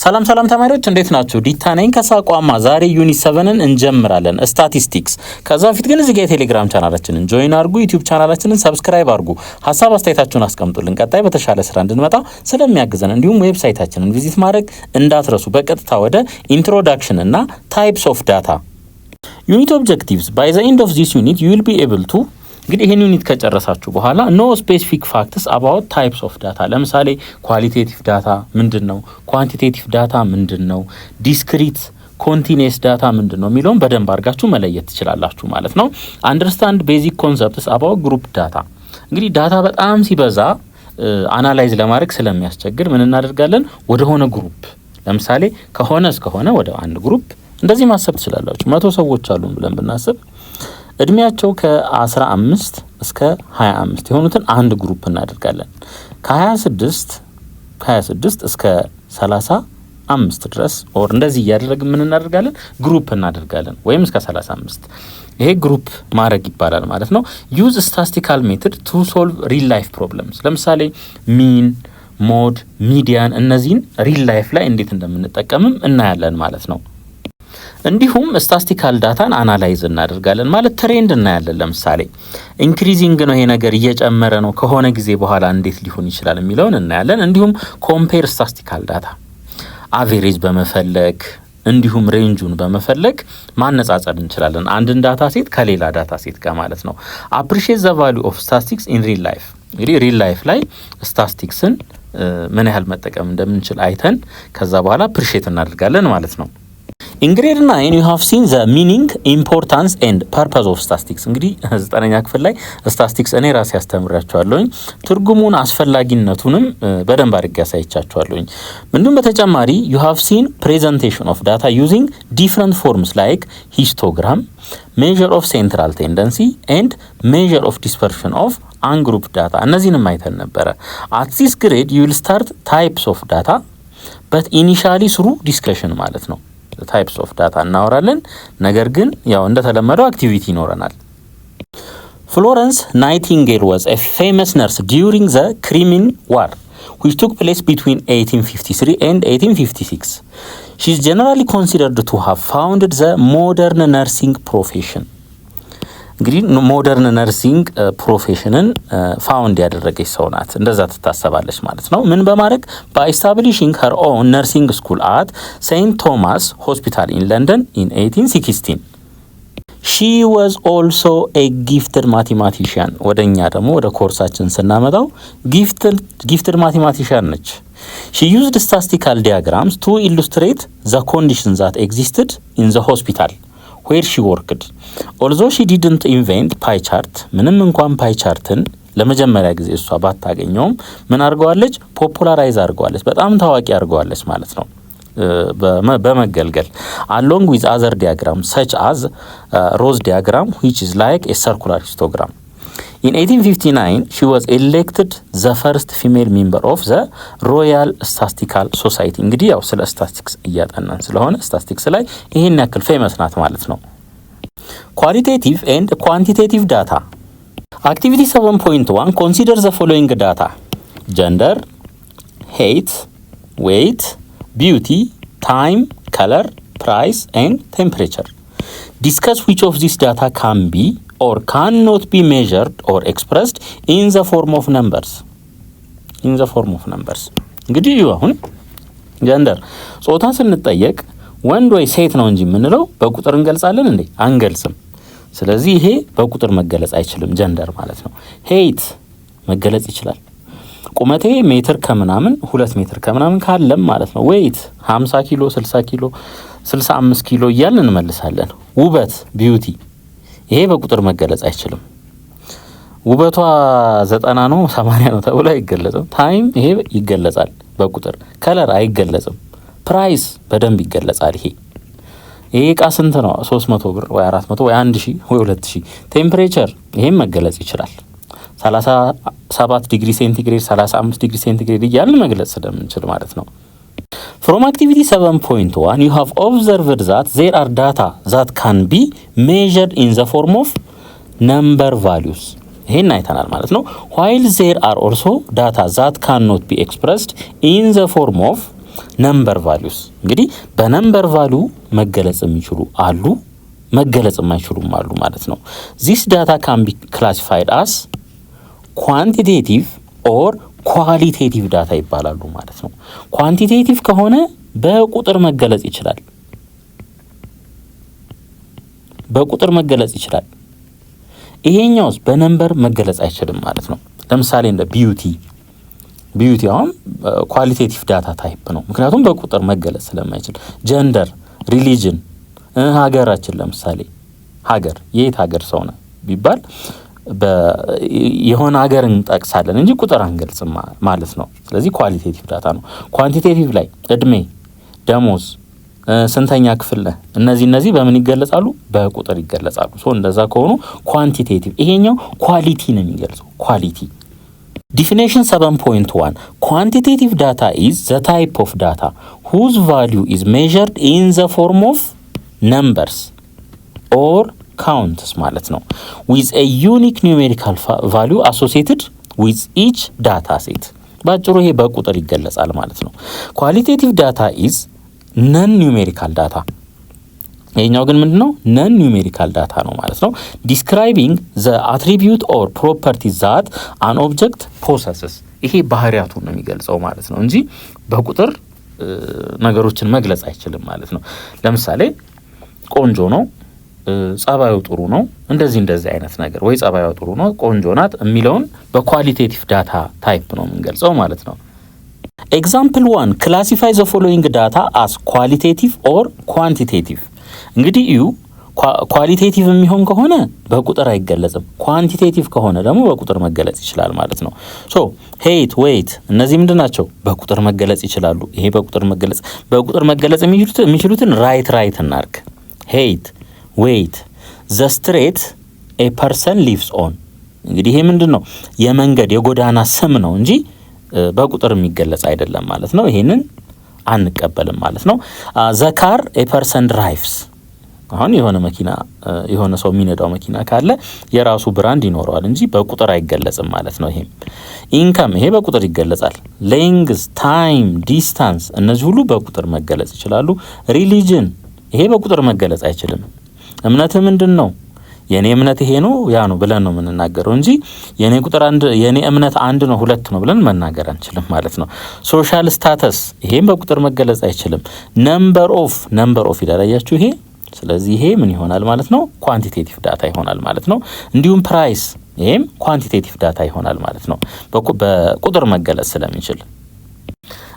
ሰላም ተማሪዎች እንዴት ናችሁ? ዲታ ነኝ ከሳቋማ። ዛሬ ዩኒት 7ን እንጀምራለን ስታቲስቲክስ። ከዛ በፊት ግን እዚህ ጋር ቴሌግራም ቻናላችንን ጆይን አድርጉ፣ ዩቲዩብ ቻናላችንን ሰብስክራይብ አድርጉ፣ ሐሳብ አስተያየታችሁን አስቀምጡልን። ቀጣይ በተሻለ ስራ እንድንመጣ ስለሚያግዘን እንዲሁም ዌብሳይታችንን ቪዚት ማድረግ እንዳትረሱ። በቀጥታ ወደ ኢንትሮዳክሽን እና ታይፕስ ኦፍ ዳታ ዩኒት ኦብጀክቲቭስ ባይ ዘ ኤንድ ኦፍ ዚስ ዩኒት ዩ ዊል ቢ ኤብል ቱ እንግዲህ ይሄን ዩኒት ከጨረሳችሁ በኋላ ኖ ስፔሲፊክ ፋክትስ አባውት ታይፕስ ኦፍ ዳታ። ለምሳሌ ኳሊቴቲቭ ዳታ ምንድነው፣ ኳንቲቴቲቭ ዳታ ምንድነው፣ ዲስክሪት ኮንቲኒየስ ዳታ ምንድነው የሚለውን በደንብ አድርጋችሁ መለየት ትችላላችሁ ማለት ነው። አንደርስታንድ ቤዚክ ኮንሰፕትስ አባውት ግሩፕ ዳታ። እንግዲህ ዳታ በጣም ሲበዛ አናላይዝ ለማድረግ ስለሚያስቸግር ምን እናደርጋለን? ወደ ሆነ ግሩፕ ለምሳሌ ከሆነ እስከሆነ ወደ አንድ ግሩፕ እንደዚህ ማሰብ ትችላላችሁ። 100 ሰዎች አሉ ብለን ብናስብ እድሜያቸው ከ15 እስከ 25 የሆኑትን አንድ ግሩፕ እናደርጋለን። ከ26 እስከ 35 ድረስ ኦር እንደዚህ እያደረግን ምን እናደርጋለን? ግሩፕ እናደርጋለን ወይም እስከ 35። ይሄ ግሩፕ ማድረግ ይባላል ማለት ነው። ዩዝ ስታቲስቲካል ሜቶድ ቱ ሶልቭ ሪል ላይፍ ፕሮብለምስ። ለምሳሌ ሚን፣ ሞድ፣ ሚዲያን እነዚህን ሪል ላይፍ ላይ እንዴት እንደምንጠቀምም እናያለን ማለት ነው። እንዲሁም ስታቲስቲካል ዳታን አናላይዝ እናደርጋለን ማለት ትሬንድ እናያለን። ለምሳሌ ኢንክሪዚንግ ነው ይሄ ነገር እየጨመረ ነው ከሆነ ጊዜ በኋላ እንዴት ሊሆን ይችላል የሚለውን እናያለን። እንዲሁም ኮምፔር ስታቲስቲካል ዳታ አቬሬጅ በመፈለግ እንዲሁም ሬንጁን በመፈለግ ማነጻጸር እንችላለን አንድን ዳታ ሴት ከሌላ ዳታ ሴት ጋር ማለት ነው። አፕሪሺየት ዘ ቫልዩ ኦፍ ስታቲስቲክስ ኢን ሪል ላይፍ። እንግዲህ ሪል ላይፍ ላይ ስታቲስቲክስን ምን ያህል መጠቀም እንደምንችል አይተን ከዛ በኋላ አፕሪሺየት እናደርጋለን ማለት ነው። In grade 9 you have seen the meaning, importance and purpose of statistics። እንግዲህ 9ኛ ክፍል ላይ ስታቲስቲክስ እኔ ራሴ ያስተምራችኋለሁኝ። ትርጉሙን አስፈላጊነቱንም በደንብ አድርጌ ያሳይቻችኋለሁኝ። እንዲሁም በተጨማሪ you have seen presentation of data using different forms like histogram, measure of central tendency and measure of dispersion of ungrouped data። እነዚህንም አይተን ነበረ። At this grade you will start types of data but initially through discussion ማለት ነው። ታይፕስ ኦፍ ዳታ እናወራለን። ነገር ግን ያው እንደተለመደው አክቲቪቲ ይኖረናል። ፍሎረንስ ናይቲንጌል was a famous nurse during the Crimean War which took place between 1853 and 1856. She is generally considered to have founded the modern nursing profession። እንግዲህ ሞደርን ነርሲንግ ፕሮፌሽንን ፋውንድ ያደረገች ሰው ናት፣ እንደዛ ትታሰባለች ማለት ነው። ምን በማድረግ በኤስታብሊሽንግ ሄር ኦን ነርሲንግ ስኩል አት ሴንት ቶማስ ሆስፒታል ኢን ለንደን ኢን 1816። ሺ ዋዝ ኦልሶ ኤ ጊፍትድ ማቴማቲሽያን። ወደኛ ደግሞ ወደ ኮርሳችን ስናመጣው ጊፍትድ ማቴማቲሽያን ነች። ሺ ዩዝድ ስታቲስቲካል ዲያግራምስ ቱ ኢሉስትሬት ዘ ኮንዲሽን ዛት ኤግዚስትድ ኢን ዘ ሆስፒታል where she worked. Although she didn't invent pie chart, ምንም እንኳን ፓይ ቻርትን ለመጀመሪያ ጊዜ እሷ ባታገኘውም ምን አድርገዋለች? ፖፑላራይዝ አድርገዋለች፣ በጣም ታዋቂ አድርገዋለች ማለት ነው በመገልገል along with other diagrams such as rose diagram which is like a circular histogram. In 1859 she was elected the first female member of the Royal Statistical Society። እንግዲህ ያው ስለ ስታቲስቲክስ እያጠናን ስለሆነ ስታቲስቲክስ ላይ ይሄን ያክል ፌመስ ናት ማለት ነው። ኳሊቴቲቭ ኤንድ ኳንቲቴቲቭ ዳታ አክቲቪቲ 7.1 consider the following data: gender, height, weight, beauty, time, color, price and temperature. Discuss which of these data can be or cannot be measured or expressed in the form of numbers. እንግዲህ አሁን ጀንደር ጾታ ስንጠየቅ ወንድ ወይ ሴት ነው እንጂ የምንለው በቁጥር እንገልጻለን እንዴ? አንገልጽም። ስለዚህ ይሄ በቁጥር መገለጽ አይችልም ጀንደር ማለት ነው። ሄይት መገለጽ ይችላል። ቁመቴ ሜትር ከምናምን 2 ሜትር ከምናምን ካለም ማለት ነው። ዌይት 50 ኪሎ 60 ኪሎ 65 ኪሎ እያልን እንመልሳለን። ውበት ቢዩቲ ይሄ በቁጥር መገለጽ አይችልም። ውበቷ 90 ነው 80 ነው ተብሎ አይገለጽም። ታይም ይሄ ይገለጻል በቁጥር። ከለር አይገለጽም። ፕራይስ በደንብ ይገለጻል። ይሄ ዕቃ ስንት ነው? 300 ብር ወይ 400 ወይ 1000 ወይ 2000። ቴምፕሬቸር ይሄም መገለጽ ይችላል። 37 ዲግሪ ሴንቲግሬድ 35 ዲግሪ ሴንቲግሬድ እያልን መግለጽ ስለምንችል ማለት ነው። From activity 7.1 you have observed that there are data that can be measured in the form of number values. ይሄን አይተናል ማለት ነው። While there are also data that cannot be expressed in the form of ነምበር ቫልዩስ እንግዲህ በነምበር ቫልዩ መገለጽ የሚችሉ አሉ፣ መገለጽ የማይችሉም አሉ ማለት ነው። ዚስ ዳታ ካን ቢ ክላሲፋይድ አስ ኳንቲቴቲቭ ኦር ኳሊቴቲቭ ዳታ ይባላሉ ማለት ነው። ኳንቲቴቲቭ ከሆነ በቁጥር መገለጽ ይችላል፣ በቁጥር መገለጽ ይችላል። ይሄኛውስ በነምበር መገለጽ አይችልም ማለት ነው። ለምሳሌ እንደ ቢዩቲ አሁን ኳሊቴቲቭ ዳታ ታይፕ ነው፣ ምክንያቱም በቁጥር መገለጽ ስለማይችል። ጀንደር፣ ሪሊጅን፣ ሀገራችን ለምሳሌ ሀገር የት ሀገር ሰው ነው ቢባል የሆነ ሀገር እንጠቅሳለን እንጂ ቁጥር አንገልጽም ማለት ነው። ስለዚህ ኳሊቴቲቭ ዳታ ነው። ኳንቲቴቲቭ ላይ እድሜ፣ ደሞዝ፣ ስንተኛ ክፍል ነህ፣ እነዚህ በምን ይገለጻሉ? በቁጥር ይገለጻሉ። እንደዛ ከሆኑ ኳንቲቴቲቭ። ይሄኛው ኳሊቲ ነው የሚገልጸው፣ ኳሊቲ። ዲፊኒሽን 7.1 ኳንቲቴቲቭ ዳታ ኢዝ ዘ ታይፕ ኦፍ ዳታ ሁዝ ቫልዩ ኢዝ ሜዠርድ ኢን ዘ ፎርም ኦፍ ነምበርስ ኦር ካውንትስ ማለት ነው ዊዝ ኤ ዩኒክ ኒውሜሪካል ቫልዩ አሶሲየትድ ዊዝ ኢች ዳታ ሴት። ባጭሩ ይሄ በቁጥር ይገለጻል ማለት ነው። ኳሊቴቲቭ ዳታ ኢዝ ነን ኒውሜሪካል ዳታ። ይሄኛው ግን ምንድነው? ነን ኒውሜሪካል ዳታ ነው ማለት ነው። ዲስክራይቢንግ ዘ አትሪቢዩት ኦር ፕሮፐርቲ ዛት አን ኦብጀክት ፖሰስስ። ይሄ ባህሪያቱን ነው የሚገልጸው ማለት ነው እንጂ በቁጥር ነገሮችን መግለጽ አይችልም ማለት ነው። ለምሳሌ ቆንጆ ነው፣ ጸባዩ ጥሩ ነው፣ እንደዚህ አይነት ነገር ወይ ጸባዩ ጥሩ ነው፣ ቆንጆ ናት የሚለውን በኳሊቴቲቭ ዳታ ታይፕ ነው የምንገልጸው ማለት ነው። ኤግዛምፕል 1 ክላሲፋይ ዘ ፎሎዊንግ ዳታ አስ ኳሊቴቲቭ ኦር ኳንቲቴቲቭ። እንግዲህ እዩ ኳሊቴቲቭ የሚሆን ከሆነ በቁጥር አይገለጽም፣ ኳንቲቴቲቭ ከሆነ ደግሞ በቁጥር መገለጽ ይችላል ማለት ነው። ሄይት፣ ዌይት እነዚህ ምንድን ናቸው? በቁጥር መገለጽ ይችላሉ። ይሄ በቁጥር መገለጽ የሚችሉትን ራይት እናርግ። ሄይት፣ ዌይት፣ ዘ ስትሬት ኤ ፐርሰን ሊቭስ ኦን። እንግዲህ ይሄ ምንድን ነው? የመንገድ የጎዳና ስም ነው እንጂ በቁጥር የሚገለጽ አይደለም ማለት ነው። ይሄንን አንቀበልም ማለት ነው። ዘ ካር ኤ ፐርሰን ድራይቭስ። አሁን የሆነ መኪና የሆነ ሰው የሚነዳው መኪና ካለ የራሱ ብራንድ ይኖረዋል እንጂ በቁጥር አይገለጽም ማለት ነው። ይሄም ኢንካም፣ ይሄ በቁጥር ይገለጻል። ሌንግዝ፣ ታይም፣ ዲስታንስ እነዚህ ሁሉ በቁጥር መገለጽ ይችላሉ። ሪሊጅን፣ ይሄ በቁጥር መገለጽ አይችልም። እምነት ምንድን ነው? የኔ እምነት ይሄ ነው ያ ነው ብለን ነው የምንናገረው እንጂ የኔ እምነት 1 ነው 2 ነው ብለን መናገር አንችልም ማለት ነው። ሶሻል ስታተስ፣ ይሄም በቁጥር መገለጽ አይችልም። ነምበር ኦፍ ይላላያችሁ ይሄ። ስለዚህ ይሄ ምን ይሆናል ማለት ነው? ኳንቲቴቲቭ ዳታ ይሆናል ማለት ነው። እንዲሁም ፕራይስ፣ ይሄም ኳንቲቴቲቭ ዳታ ይሆናል ማለት ነው በቁጥር መገለጽ ስለሚችል።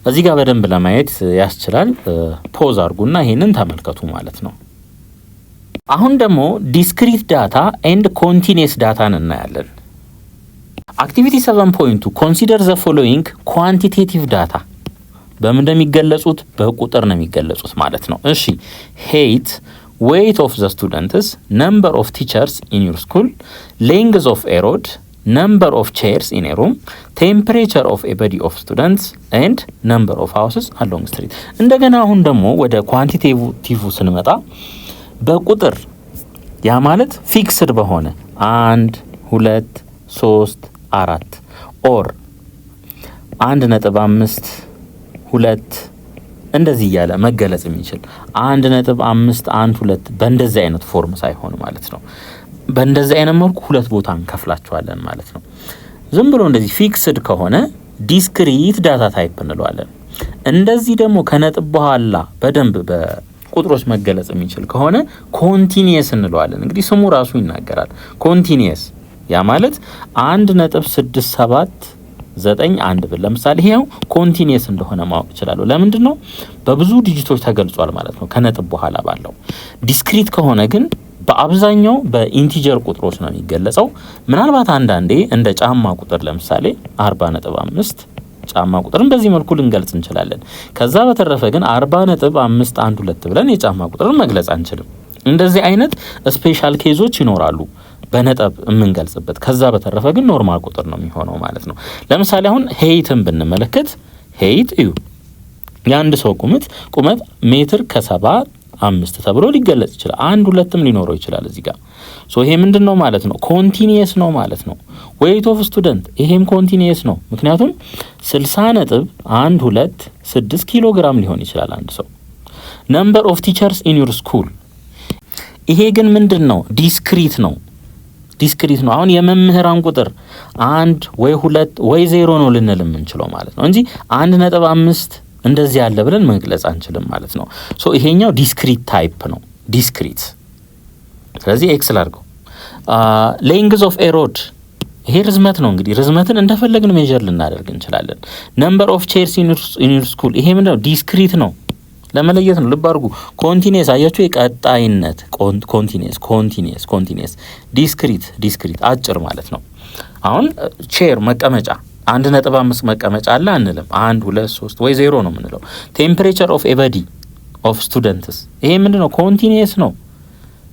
እዚህ ጋር በደንብ ለማየት ያስችላል። ፖዝ አድርጉና ይሄንን ተመልከቱ ማለት ነው። አሁን ደግሞ ዲስክሪት ዳታ ኤንድ ኮንቲኒየስ ዳታን እናያለን። አክቲቪቲ 7.2 ኮንሲደር ዘ ፎሎዊንግ ኳንቲቴቲቭ ዳታ። በምን እንደሚገለጹት? በቁጥር ነው የሚገለጹት ማለት ነው። እሺ ሄይት፣ ዌይት ኦፍ ዘ ስቱደንትስ፣ ነምበር ኦፍ ቲቸርስ ኢን ዩር ስኩል፣ ሌንግዝ ኦፍ ኤ ሮድ፣ ነምበር ኦፍ ቼርስ ኢን ኤ ሩም፣ ቴምፕሬቸር ኦፍ ኤ ቦዲ ኦፍ ስቱደንትስ ኤንድ ነምበር ኦፍ ሃውስስ አሎንግ ስትሪት። እንደገና አሁን ደግሞ ወደ ኳንቲቴቲቭ ስንመጣ በቁጥር ያ ማለት ፊክስድ በሆነ 1 2 3 4 ኦር 1.5 2 እንደዚህ እያለ መገለጽ የሚችል 1.5 1 2 በእንደዚህ አይነት ፎርም ሳይሆን ማለት ነው። በእንደዚህ አይነት መልኩ ሁለት ቦታ እንከፍላቸዋለን ማለት ነው። ዝም ብሎ እንደዚህ ፊክስድ ከሆነ ዲስክሪት ዳታ ታይፕ እንለዋለን። እንደዚህ ደግሞ ከነጥብ በኋላ በደንብ ቁጥሮች መገለጽ የሚችል ከሆነ ኮንቲኒየስ እንለዋለን። እንግዲህ ስሙ ራሱ ይናገራል። ኮንቲኒየስ ያ ማለት 1.6791 ብል ለምሳሌ ይሄው ኮንቲኒየስ እንደሆነ ማወቅ ይችላል። ለምንድን ነው? በብዙ ዲጂቶች ተገልጿል ማለት ነው ከነጥብ በኋላ ባለው። ዲስክሪት ከሆነ ግን በአብዛኛው በኢንቲጀር ቁጥሮች ነው የሚገለጸው። ምናልባት አንዳንዴ እንደ ጫማ ቁጥር ለምሳሌ 40.5 ጫማ ቁጥርን በዚህ መልኩ ልንገልጽ እንችላለን። ከዛ በተረፈ ግን 40.512 ብለን የጫማ ቁጥርን መግለጽ አንችልም። እንደዚህ አይነት ስፔሻል ኬዞች ይኖራሉ በነጥብ የምንገልጽበት። ከዛ በተረፈ ግን ኖርማል ቁጥር ነው የሚሆነው ማለት ነው። ለምሳሌ አሁን ሄይትን ብንመለከት ሄይት እዩ የአንድ ሰው ቁመት ሜትር ከ75 ተብሎ ሊገለጽ ይችላል። 1 2ም ሊኖረው ይችላል እዚህ ጋር። ይሄ ምንድነው ማለት ነው? ኮንቲኒየስ ነው ማለት ነው። ዌይት ኦፍ ስቱደንት ይሄም ኮንቲኒየስ ነው። ምክንያቱም 60.12 6 ኪሎ ግራም ሊሆን ይችላል አንድ ሰው። ነምበር ኦፍ ቲቸርስ ኢን ዩር ስኩል፣ ይሄ ግን ምንድነው? ዲስክሪት ነው። አሁን የመምህራን ቁጥር 1 ወይ 2 ወይ 0 ነው ልንል የምንችለው ማለት ነው እንጂ 1.5 እንደዚህ ያለ ብለን መግለጽ አንችልም ማለት ነው። ሶ ይሄኛው ዲስክሪት ታይፕ ነው። ዲስክሪት። ስለዚህ ኤክስ ላድርገው። ሌንግዝ ኦፍ ኤ ሮድ፣ ይሄ ርዝመት ነው። እንግዲህ ርዝመትን እንደፈለግን ሜጀር ልናደርግ እንችላለን። ነምበር ኦፍ ቼርስ ኢን ዩር ስኩል፣ ይሄ ምንድነው? ዲስክሪት ነው። ለመለየት ነው። ልብ አድርጉ። ኮንቲኒየስ አያችሁ፣ የቀጣይነት ኮንቲኒየስ። ዲስክሪት አጭር ማለት ነው። አሁን ቼር መቀመጫ 1.5 መቀመጫ አለ አንልም። 1 2 3 ወይ 0 ነው የምንለው። ቴምፕሬቸር ኦፍ ኤ ቦዲ ኦፍ ስቱደንትስ፣ ይሄ ምንድነው? ኮንቲኒየስ ነው።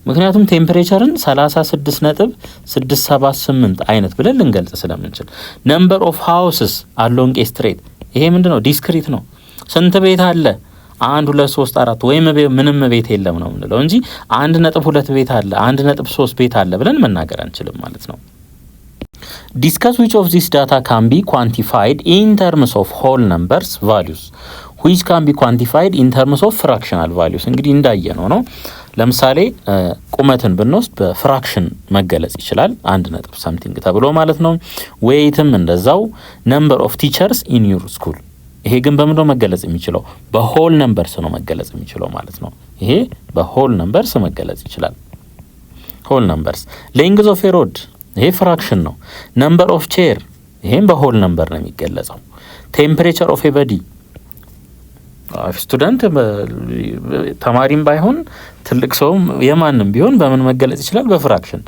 ምክንያቱም ቴምፕሬቸርን 36.678 አይነት ብለን ልንገልጽ ስለምንችል። ነምበር ኦፍ ሃውስስ አሎንግ ኤ ስትሬት፣ ይሄ ምንድነው? ዲስክሪት ነው። ስንት ቤት አለ? 1 2 3 4 ወይም ምንም ቤት የለም ነው የምንለው እንጂ 1.2 ቤት አለ 1.3 ቤት አለ ብለን መናገር አንችልም ማለት ነው። Discuss which of this data can be quantified in terms of whole numbers values, which can be quantified in terms of fractional values። እንግዲህ እንዳየነው ነው። ለምሳሌ ቁመትን ብንወስድ በፍራክሽን መገለጽ ይችላል 1 ነጥብ something ተብሎ ማለት ነው። ዌይትም እንደዛው። number of teachers in your school፣ ይሄ ግን በምንድነው መገለጽ የሚችለው? በሆል ነምበርስ ነው መገለጽ የሚችለው ማለት ነው። ይሄ በሆል ነምበርስ መገለጽ ይችላል። ሆል ነምበርስ። ሌንግዝ ኦፍ ኤ ሮድ፣ ይሄ ፍራክሽን ነው። ነምበር ኦፍ ቼር፣ ይሄም በሆል ነምበር ነው የሚገለጸው። ቴምፕሬቸር ኦፍ ኤ ቦዲ፣ ስቱደንት ተማሪም ባይሆን ትልቅ ሰውም የማንም ቢሆን በምን መገለጽ ይችላል? በፍራክሽን።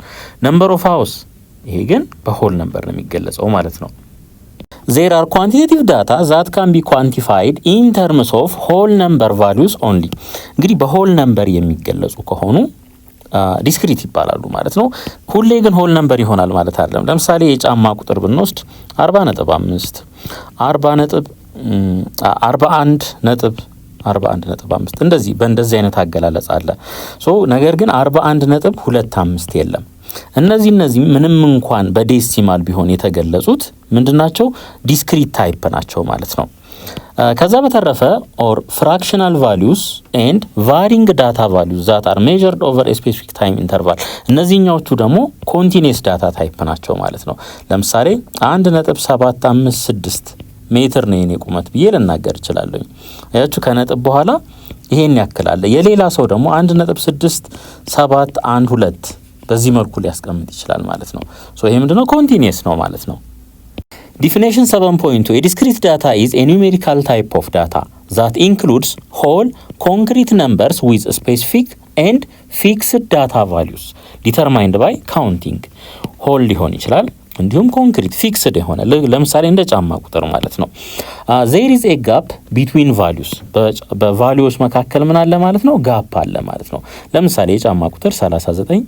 ነምበር ኦፍ ሃውስ፣ ይሄ ግን በሆል ነምበር ነው የሚገለጸው ማለት ነው። There are quantitative data that can be quantified in terms of whole number values only። እንግዲህ በሆል ነምበር የሚገለጹ ከሆኑ ዲስክሪት ይባላሉ ማለት ነው። ሁሌ ግን ሆል ነምበር ይሆናል ማለት አይደለም። ለምሳሌ የጫማ ቁጥር ብንወስድ 40.5 41.5 እንደዚህ በእንደዚህ አይነት አገላለጽ አለ። ነገር ግን 41.25 የለም። እነዚህ ምንም እንኳን በዴሲማል ቢሆን የተገለጹት ምንድናቸው? ዲስክሪት ታይፕ ናቸው ማለት ነው። ከዛ በተረፈ ኦር ፍራክሽናል ቫሉስ ኤንድ ቫሪንግ ዳታ ቫሉስ ዛት አር ሜዠርድ ኦቨር ኤ ስፔሲፊክ ታይም ኢንተርቫል፣ እነዚህኛዎቹ ደግሞ ኮንቲኒየስ ዳታ ታይፕ ናቸው ማለት ነው። ለምሳሌ 1.756 ሜትር ነው የኔ ቁመት ብዬ ልናገር እችላለሁ። ያችሁ ከነጥብ በኋላ ይሄን ያክላል። የሌላ ሰው ደግሞ 1.6712 በዚህ መልኩ ሊያስቀምጥ ይችላል ማለት ነው። ይሄ ምንድነው? ኮንቲኒየስ ነው ማለት ነው። Definition 7.2 A discrete data is a numerical type of data that includes whole concrete numbers with specific and fixed data values determined by counting። whole ሊሆን ይችላል እንዲሁም ኮንክሪት ፊክስድ የሆነ ለምሳሌ እንደ ጫማ ቁጥር ማለት ነው። there is a gap between values በቫልዩስ መካከል ምን አለ ማለት ነው? ጋፕ አለ ማለት ነው። ለምሳሌ የጫማ ቁጥር 39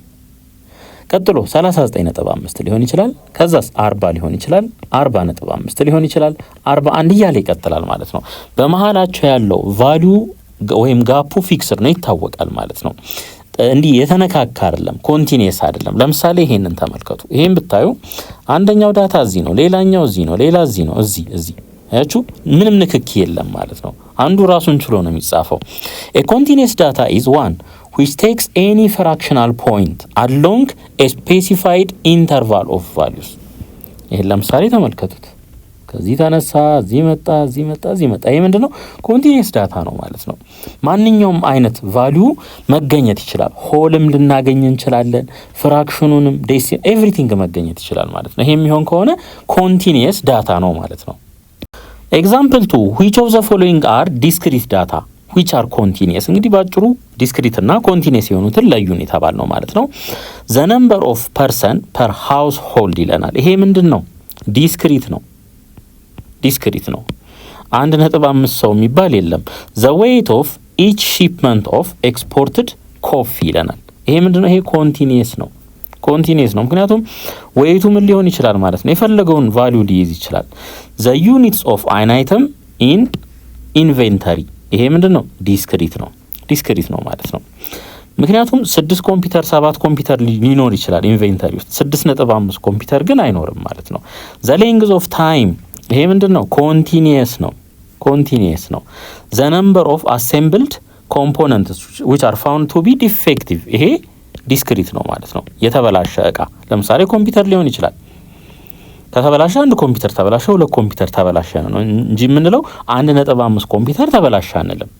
ቀጥሎ 39.5 ሊሆን ይችላል። ከዛስ 40 ሊሆን ይችላል፣ 40.5 ሊሆን ይችላል፣ 41 እያለ ይቀጥላል ማለት ነው። በመሃላቸው ያለው ቫልዩ ወይም ጋፑ ፊክስድ ነው፣ ይታወቃል ማለት ነው። እንዲህ የተነካካ አይደለም፣ ኮንቲኒየስ አይደለም። ለምሳሌ ይሄንን ተመልከቱ። ይሄን ብታዩ አንደኛው ዳታ እዚህ ነው፣ ሌላኛው እዚህ ነው፣ ሌላ እዚህ ነው፣ እዚህ አያችሁ፣ ምንም ንክኪ የለም ማለት ነው። አንዱ ራሱን ችሎ ነው የሚጻፈው። a continuous data is one which takes any fractional point along a specified interval of values። ይሄን ለምሳሌ ተመልከቱት። ከዚህ ተነሳ፣ እዚህ መጣ፣ እዚህ መጣ፣ እዚህ መጣ። ይሄ ምንድነው? ኮንቲኒየስ ዳታ ነው ማለት ነው። ማንኛውም አይነት ቫልዩ መገኘት ይችላል። ሆልም ልናገኝ እንችላለን፣ ፍራክሽኑንም ዴሲም ኤቭሪቲንግ መገኘት ይችላል ማለት ነው። ይሄ የሚሆን ከሆነ ኮንቲኒየስ ዳታ ነው ማለት ነው። ኤግዛምፕል 2 which of the following are discrete data which are continuous። እንግዲህ ባጭሩ ዲስክሪት እና ኮንቲኒየስ የሆኑትን ለዩን የተባል ነው ማለት ነው። the number of person per household ይለናል። ይሄ ምንድነው? ዲስክሪት ነው። 1.5 ሰው የሚባል የለም። the weight of each shipment of exported coffee ይለናል። ይሄ ምንድነው? ይሄ ኮንቲኒየስ ነው። ምክንያቱም ዌይቱ ምን ሊሆን ይችላል ማለት ነው? የፈለገውን ቫልዩ ሊይዝ ይችላል። the units of an item in inventory ይሄ ምንድነው? ዲስክሪት ነው ማለት ነው። ምክንያቱም 6 ኮምፒውተር 7 ኮምፒውተር ሊኖር ይችላል ኢንቬንተሪ ውስጥ፣ 6.5 ኮምፒውተር ግን አይኖርም ማለት ነው። the length of time ይሄ ምንድነው? ኮንቲኒየስ ነው። ኮንቲኒየስ ነው። ዘ ነምበር ኦፍ አሴምብልድ ኮምፖነንትስ which are found to be defective ይሄ ዲስክሪት ነው ማለት ነው። የተበላሸ እቃ ለምሳሌ ኮምፒውተር ሊሆን ይችላል። ከተበላሸ አንድ ኮምፒውተር ተበላሸ፣ ሁለት ኮምፒውተር ተበላሸ ነው እንጂ የምንለው 1.5 ኮምፒውተር ተበላሸ አንልም።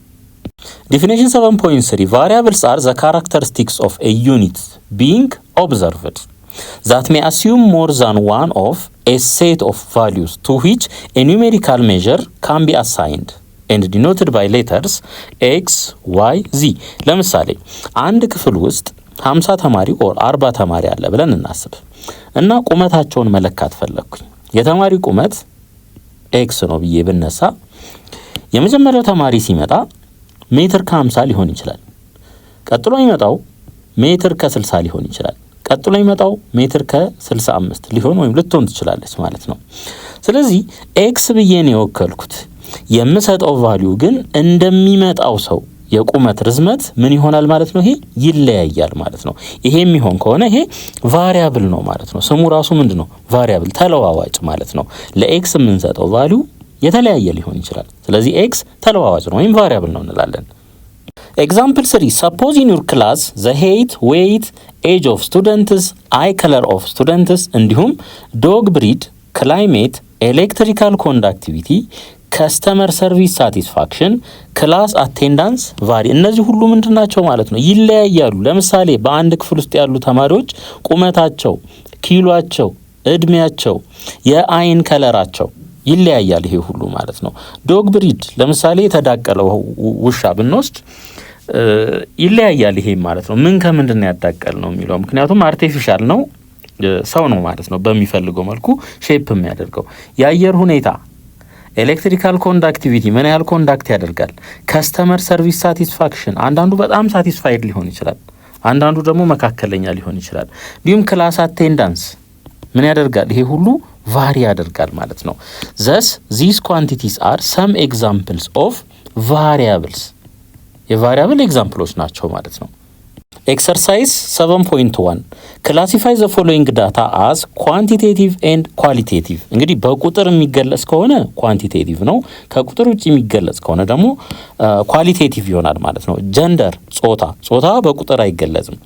ዲፊኒሽን 7.3 variables are the characteristics of a unit being observed that may assume more than one of a set of values to which a numerical measure can be assigned and denoted by letters x, y, z። ለምሳሌ አንድ ክፍል ውስጥ 50 ተማሪ or 40 ተማሪ አለ ብለን እናስብ እና ቁመታቸውን መለካት ፈለኩኝ። የተማሪ ቁመት x ነው ብዬ ብነሳ የመጀመሪያው ተማሪ ሲመጣ ሜትር ከ50 ሊሆን ይችላል። ቀጥሎ ይመጣው ሜትር ከ60 ሊሆን ይችላል። ቀጥሎ ይመጣው ሜትር ከ65 ሊሆን ወይም ልትሆን ትችላለች ማለት ነው። ስለዚህ x ብዬ ነው የወከልኩት። የምሰጠው ቫልዩ ግን እንደሚመጣው ሰው የቁመት ርዝመት ምን ይሆናል ማለት ነው? ይሄ ይለያያል ማለት ነው። ይሄ የሚሆን ከሆነ ይሄ ቫሪያብል ነው ማለት ነው። ስሙ ራሱ ምንድነው? ቫሪያብል ተለዋዋጭ ማለት ነው። ለኤክስ የምንሰጠው ቫልዩ የተለያየ ሊሆን ይችላል። ስለዚህ ኤክስ ተለዋዋጭ ነው ወይም ቫሪያብል ነው እንላለን። ኤግዛምፕል 3 suppose in your class the height, weight, age of students, eye color of students እንዲሁም dog breed, climate, electrical conductivity, ከስተመር ሰርቪስ ሳቲስፋክሽን፣ ክላስ አቴንዳንስ ቫሪ እነዚህ ሁሉ ምንድናቸው ማለት ነው? ይለያያሉ። ለምሳሌ በአንድ ክፍል ውስጥ ያሉ ተማሪዎች ቁመታቸው፣ ኪሏቸው፣ እድሜያቸው፣ የአይን ከለራቸው ይለያያል። ይሄ ሁሉ ማለት ነው። ዶግ ብሪድ ለምሳሌ የተዳቀለው ውሻ ብንወስድ ይለያያል። ይሄ ማለት ነው ምን ከምንድን ያዳቀል ነው የሚለው ምክንያቱም አርቲፊሻል ነው፣ ሰው ነው ማለት ነው በሚፈልገው መልኩ ሼፕ የሚያደርገው። የአየር ሁኔታ ኤሌክትሪካል ኮንዳክቲቪቲ ምን ያህል ኮንዳክት ያደርጋል። ከስተመር ሰርቪስ ሳቲስፋክሽን አንዳንዱ በጣም ሳቲስፋይድ ሊሆን ይችላል፣ አንዳንዱ ደግሞ መካከለኛ ሊሆን ይችላል። እንዲሁም ክላስ አቴንዳንስ ምን ያደርጋል? ይሄ ሁሉ ቫሪ ያደርጋል ማለት ነው። thus these quantities are some examples of variables የቫሪያብል ኤግዛምፕሎች ናቸው ማለት ነው። ኤክሰርሳይዝ 7.1 ክላሲፋይ ዘ ፎሎዊንግ ዳታ አዝ ኳንቲቴቲቭ ኤንድ ኳሊቴቲቭ። እንግዲህ በቁጥር የሚገለጽ ከሆነ ኳንቲቴቲቭ ነው፣ ከቁጥር ውጭ የሚገለጽ ከሆነ ደግሞ ኳሊቴቲቭ ይሆናል ማለት ነው። ጀንደር ጾታ በቁጥር አይገለጽም፣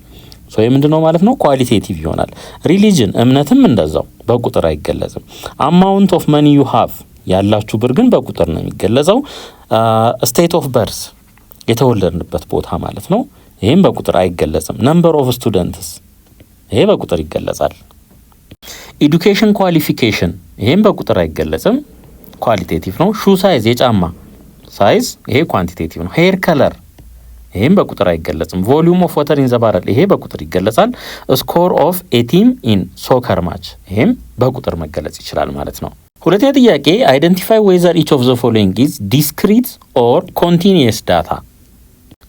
ሶ ምንድነው ማለት ነው? ኳሊቴቲቭ ይሆናል። ሪሊጅን እምነትም እንደዛው በቁጥር አይገለጽም። አማውንት ኦፍ መኒ ዩ ሃቭ ያላችሁ ብር ግን በቁጥር ነው የሚገለጸው። ስቴት ኦፍ በርዝ የተወለድንበት ቦታ ማለት ነው፣ ይሄም በቁጥር አይገለጽም። ነምበር ኦፍ ስቱደንትስ ይሄ በቁጥር ይገለጻል። ኤዱኬሽን ኳሊፊኬሽን ይሄም በቁጥር አይገለጽም፣ ኳሊቴቲቭ ነው። ሹ ሳይዝ የጫማ ሳይዝ ይሄ ኳንቲቴቲቭ ነው። ሄር ከለር ይሄም በቁጥር አይገለጽም። ቮሊዩም ኦፍ ዋተር ኢን ዘ ባረል ይሄ በቁጥር ይገለጻል። ስኮር ኦፍ ኤ ቲም ኢን ሶከር ማች ይሄም በቁጥር መገለጽ ይችላል ማለት ነው። ሁለተኛ ጥያቄ አይደንቲፋይ ዌዘር ኢች ኦፍ ዘ ፎሎዊንግ ኢዝ ዲስክሪት ኦር ኮንቲኒየስ ዳታ።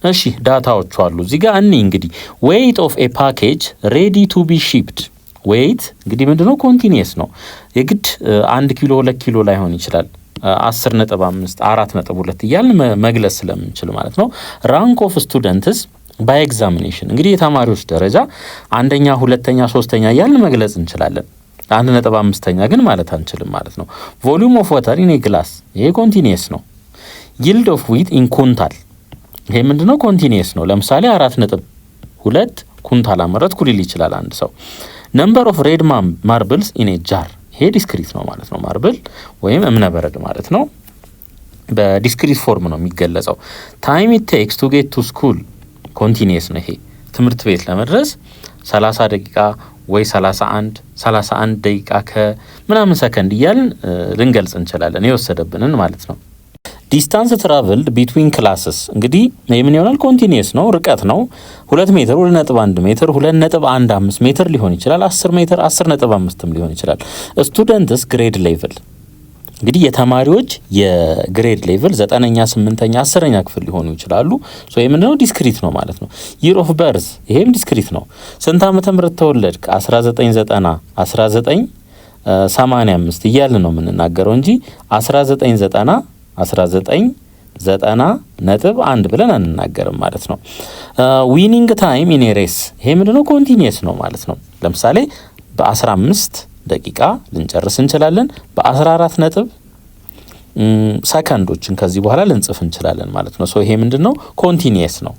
እሺ ዳታዎቹ አሉ እዚህ ጋር እኔ እንግዲህ ዌይት ኦፍ ኤ ፓኬጅ ሬዲ ቱ ቢ ሺፕድ ዌይት እንግዲህ ምንድነው? ኮንቲኒየስ ነው። የግድ 1 ኪሎ 2 ኪሎ ላይሆን ይችላል። 10.5 4.2 እያልን መግለጽ ስለምንችል ማለት ነው። ራንክ ኦፍ ስቱደንትስ ባይ ኤግዛሚኔሽን እንግዲህ የተማሪዎች ደረጃ አንደኛ፣ ሁለተኛ፣ ሶስተኛ እያልን መግለጽ እንችላለን። 1.5ኛ ግን ማለት አንችልም ማለት ነው። ቮሊዩም ኦፍ ዋተር ኢን ኤ ግላስ ይሄ ኮንቲኒየስ ነው። ይልድ ኦፍ ዊት ኢን ኩንታል ይሄ ምንድነው? ኮንቲኒየስ ነው። ለምሳሌ 4.2 ኩንታል አመረትኩ ሊል ይችላል አንድ ሰው። ነምበር ኦፍ ሬድ ማርብልስ ኢን ኤ ጃር ይሄ ዲስክሪት ነው ማለት ነው። ማርብል ወይም እምነበረድ ማለት ነው። በዲስክሪት ፎርም ነው የሚገለጸው። ታይም ኢት ቴክስ ቱ ጌት ቱ ስኩል ኮንቲኒየስ ነው። ይሄ ትምህርት ቤት ለመድረስ 30 ደቂቃ ወይ 31 ደቂቃ ከምናምን ሰከንድ እያልን ልንገልጽ እንችላለን የወሰደብንን ማለት ነው። ዲስታንስ ትራቭልድ ቢትዊን ክላስስ እንግዲህ ምን ይሆናል? ኮንቲኒየስ ነው፣ ርቀት ነው። 2 ሜትር 2.1 ሜትር 2.15 ሜትር ሊሆን ይችላል። 10 ሜትር 10.5 ሊሆን ይችላል። ስቱደንትስ ግሬድ ሌቭል እንግዲህ የተማሪዎች የግሬድ ሌቭል 9ኛ 8ኛ 10ኛ ክፍል ሊሆኑ ይችላሉ። ሶ የምንድነው? ዲስክሪት ነው ማለት ነው። ይር ኦፍ በርዝ ይሄም ዲስክሪት ነው። ስንት ዓመተ ምህረት ተወለድክ? 1990 1985 እያልን ነው የምንናገረው እንጂ 1990 1990.1 ብለን አንናገርም ማለት ነው። ዊኒንግ ታይም ኢን ሬስ ይሄ ምንድነው? ኮንቲኒየስ ነው ማለት ነው። ለምሳሌ በ15 ደቂቃ ልንጨርስ እንችላለን። በ14 ነጥብ ሰከንዶችን ከዚህ በኋላ ልንጽፍ እንችላለን ማለት ነው። ሶ ይሄ ምንድነው ኮንቲኒየስ ነው።